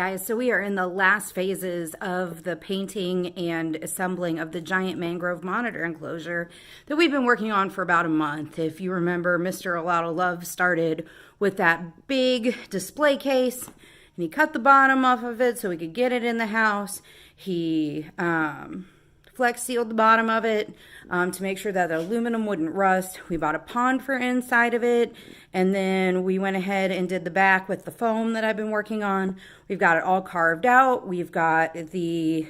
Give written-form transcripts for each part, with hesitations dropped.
guys, so we are in the last phases of the painting and assembling of the giant mangrove monitor enclosure that we've been working on for about a month. If you remember, Mr. Lotl Love started with that big display case, and he cut the bottom off of it so we could get it in the house. He flex sealed the bottom of it to make sure that the aluminum wouldn't rust. We bought a pond for inside of it, and then we went ahead and did the back with the foam that I've been working on. We've got it all carved out. We've got the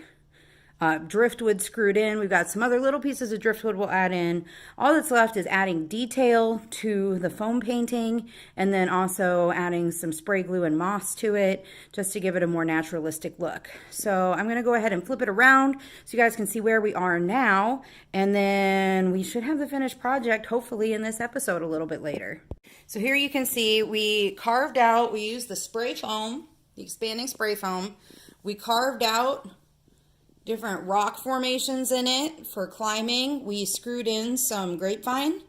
driftwood screwed in. We've got some other little pieces of driftwood we'll add in. All that's left is adding detail to the foam painting, and then also adding some spray glue and moss to it just to give it a more naturalistic look. So I'm going to go ahead and flip it around so you guys can see where we are now, and then we should have the finished project hopefully in this episode a little bit later. So here you can see we carved out, we used the spray foam, the expanding spray foam. We carved out different rock formations in it for climbing. We screwed in some grapevine,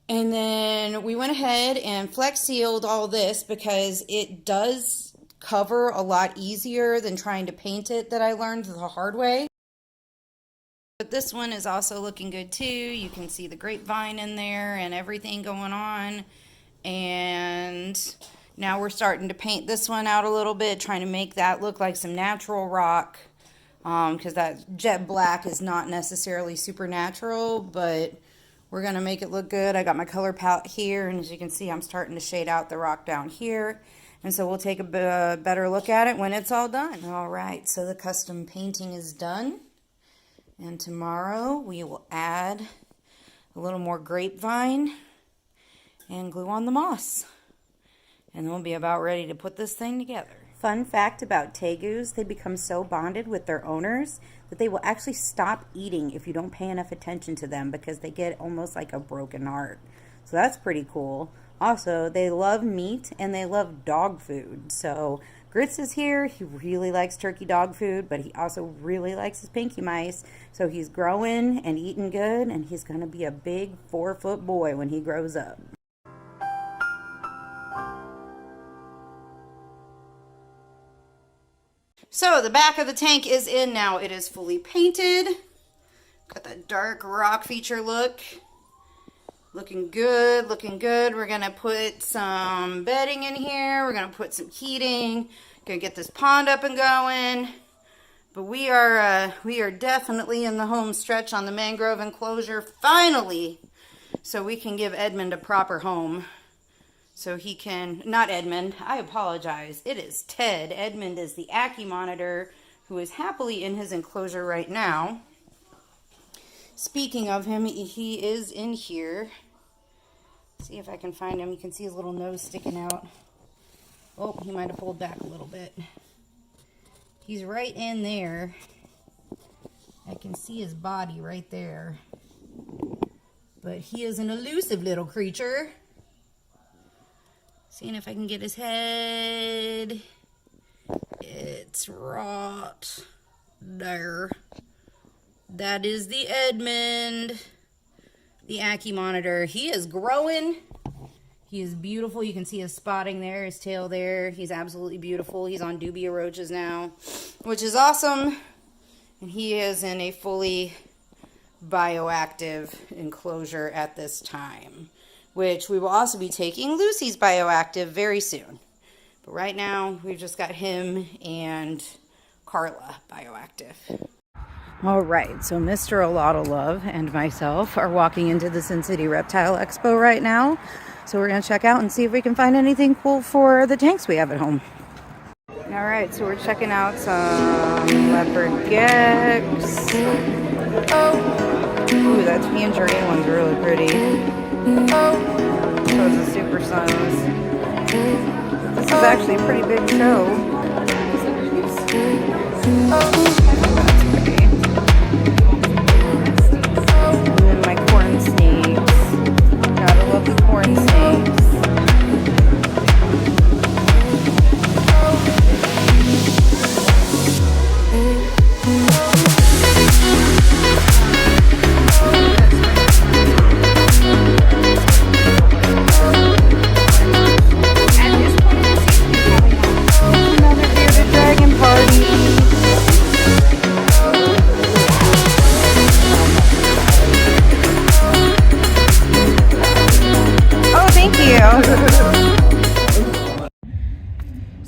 and then we went ahead and flex sealed all this because it does cover a lot easier than trying to paint it, that I learned the hard way. But this one is also looking good too. You can see the grapevine in there and everything going on. And now we're starting to paint this one out a little bit, trying to make that look like some natural rock. Because that jet black is not necessarily supernatural, but we're going to make it look good. I got my color palette here, and as you can see, I'm starting to shade out the rock down here. And so we'll take a better look at it when it's all done. All right, so the custom painting is done. And tomorrow we will add a little more grapevine and glue on the moss. And then we'll be about ready to put this thing together. Fun fact about tegus, they become so bonded with their owners that they will actually stop eating if you don't pay enough attention to them, because they get almost like a broken heart. So that's pretty cool. Also, they love meat and they love dog food. So Grits is here. He really likes turkey dog food, but he also really likes his pinky mice. So he's growing and eating good, and he's going to be a big 4-foot boy when he grows up. So the back of the tank is in now. It is fully painted. Got that dark rock feature look. Looking good, looking good. We're going to put some bedding in here. We're going to put some heating. Going to get this pond up and going. But we are definitely in the home stretch on the mangrove enclosure, finally. So we can give Edmund a proper home. So he can, not Edmund, I apologize. It is Ted. Edmund is the Ackie monitor who is happily in his enclosure right now. Speaking of him, he is in here. See if I can find him. You can see his little nose sticking out. Oh, he might have pulled back a little bit. He's right in there. I can see his body right there. But he is an elusive little creature. Seeing if I can get his head. It's right there. That is the Edmund, the Ackie monitor. He is growing. He is beautiful. You can see his spotting there, his tail there. He's absolutely beautiful. He's on dubia roaches now, which is awesome. And he is in a fully bioactive enclosure at this time, which we will also be taking Lucy's bioactive very soon. But right now, we've just got him and Carla bioactive. All right, so Mr. Lotl Love and myself are walking into the Sin City Reptile Expo right now. So we're going to check out and see if we can find anything cool for the tanks we have at home. All right, so we're checking out some leopard gex. Ooh, that tangerine one's really pretty. So is the super suns. This is actually a pretty big show. And then my corn snakes. Gotta love the corn snakes.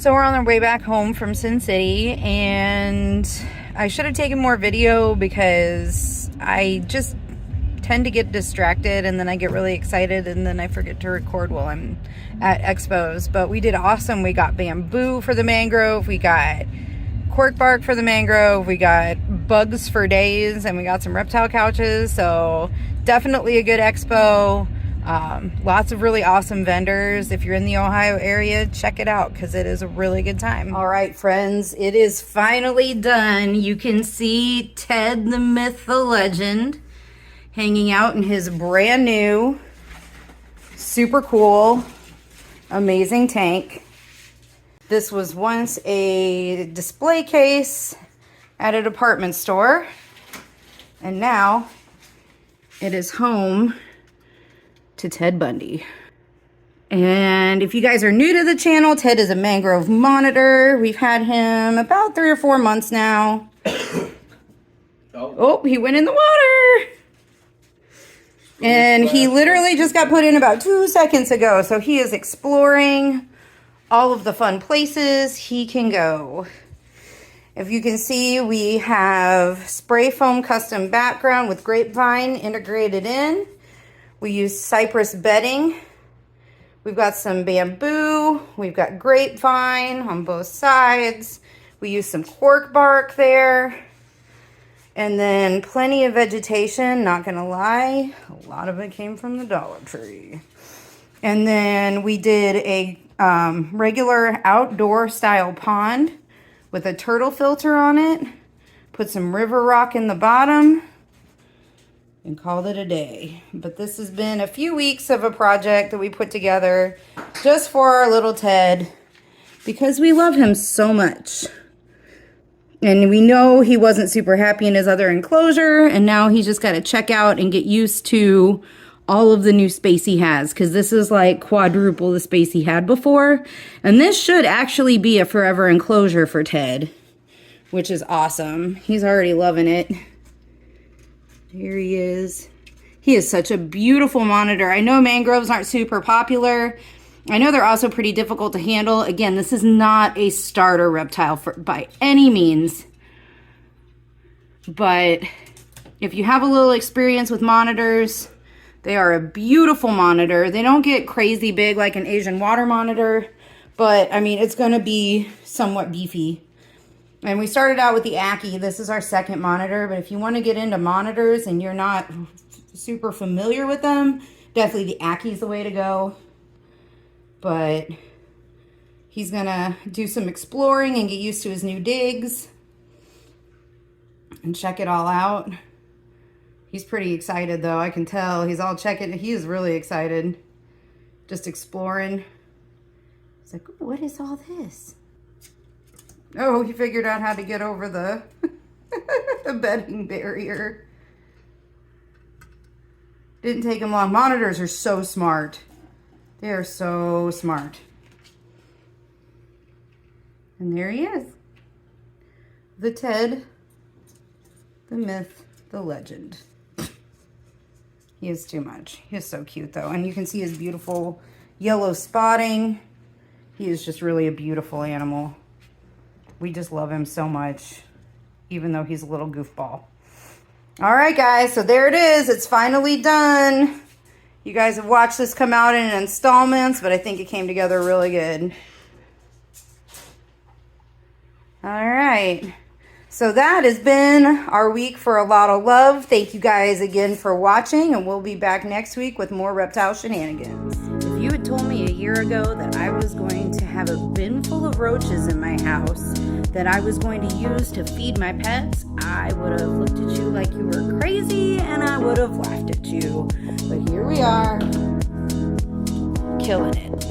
So we're on our way back home from Sin City, and I should have taken more video because I just tend to get distracted and then I get really excited and then I forget to record while I'm at expos. But we did awesome. We got bamboo for the mangrove, we got cork bark for the mangrove, we got bugs for days, and we got some reptile couches. So definitely a good expo. Lots of really awesome vendors. If you're in the Ohio area, check it out because it is a really good time. All right, friends, it is finally done. You can see Ted the Myth, the Legend hanging out in his brand new, super cool, amazing tank. This was once a display case at a department store, and now it is home to Ted Bundy. And if you guys are new to the channel, Ted is a mangrove monitor. We've had him about 3 or 4 months now. Oh, he went in the water. And he literally just got put in about 2 seconds ago. So he is exploring all of the fun places he can go. If you can see, we have spray foam custom background with grapevine integrated in. We use cypress bedding. We've got some bamboo. We've got grapevine on both sides. We use some cork bark there. And then plenty of vegetation, not gonna lie. A lot of it came from the Dollar Tree. And then we did a regular outdoor style pond with a turtle filter on it. Put some river rock in the bottom and called it a day. But this has been a few weeks of a project that we put together just for our little Ted because we love him so much. And we know he wasn't super happy in his other enclosure, and now he's just got to check out and get used to all of the new space he has, because this is like quadruple the space he had before. And this should actually be a forever enclosure for Ted, which is awesome. He's already loving it. Here he is. He is such a beautiful monitor. I know mangroves aren't super popular. I know they're also pretty difficult to handle. Again, this is not a starter reptile by any means. But if you have a little experience with monitors, they are a beautiful monitor. They don't get crazy big like an Asian water monitor, but I mean, it's going to be somewhat beefy. And we started out with the Ackie. This is our second monitor, but if you want to get into monitors and you're not super familiar with them, definitely the Ackie is the way to go. But he's gonna do some exploring and get used to his new digs and check it all out. He's pretty excited though, I can tell. He's all checking. He is really excited. Just exploring. He's like, oh, what is all this? Oh, he figured out how to get over the, the bedding barrier. Didn't take him long. Monitors are so smart. They are so smart. And there he is. The Ted, the Myth, the Legend. He is too much. He is so cute though. And you can see his beautiful yellow spotting. He is just really a beautiful animal. We just love him so much, even though he's a little goofball. All right, guys, so there it is. It's finally done. You guys have watched this come out in installments, but I think it came together really good. All right. So that has been our week for a lot of love. Thank you guys again for watching, and we'll be back next week with more reptile shenanigans. If you had told me a year ago that I was going to have a bin full of roaches in my house that I was going to use to feed my pets, I would have looked at you like you were crazy and I would have laughed at you. But here we are, killing it.